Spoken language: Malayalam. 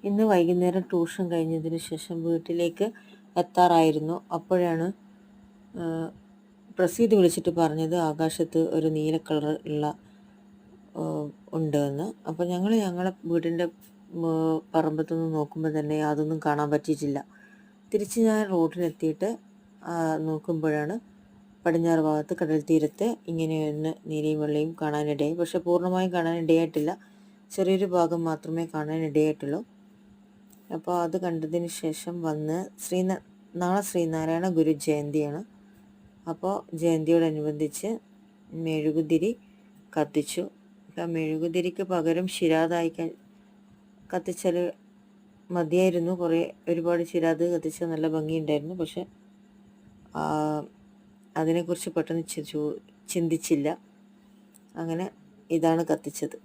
ഇന്ന് വൈകുന്നേരം ട്യൂഷൻ കഴിഞ്ഞതിന് ശേഷം വീട്ടിലേക്ക് എത്താറായിരുന്നു. അപ്പോഴാണ് പ്രസീദ് വിളിച്ചിട്ട് പറഞ്ഞത് ആകാശത്ത് ഒരു നീല കളർ ഉള്ള ഉണ്ട് എന്ന്. അപ്പോൾ ഞങ്ങളെ വീടിൻ്റെ പറമ്പത്തു നിന്ന് നോക്കുമ്പോൾ തന്നെ അതൊന്നും കാണാൻ പറ്റിയിട്ടില്ല. തിരിച്ച് ഞാൻ റോഡിലെത്തിയിട്ട് നോക്കുമ്പോഴാണ് പടിഞ്ഞാറ് ഭാഗത്ത് കടൽ തീരത്ത് ഇങ്ങനെയൊന്ന് നീലയും വെള്ളയും കാണാനിടയായി. പക്ഷെ പൂർണ്ണമായും കാണാനിടയായിട്ടില്ല, ചെറിയൊരു ഭാഗം മാത്രമേ കാണാനിടയായിട്ടുള്ളൂ. അപ്പോൾ അത് കണ്ടതിന് ശേഷം വന്ന് നാളെ ശ്രീനാരായണ ഗുരു ജയന്തിയാണ്. അപ്പോൾ ജയന്തിയോടനുബന്ധിച്ച് മെഴുകുതിരി കത്തിച്ചു. അപ്പം മെഴുകുതിരിക്ക് പകരം ശിരാതായി കത്തിച്ചാൽ മതിയായിരുന്നു. ഒരുപാട് ശിരാത് കത്തിച്ചാൽ നല്ല ഭംഗിയുണ്ടായിരുന്നു. പക്ഷെ അതിനെക്കുറിച്ച് പെട്ടെന്ന് ചിന്തിച്ചില്ല. അങ്ങനെ ഇതാണ് കത്തിച്ചത്.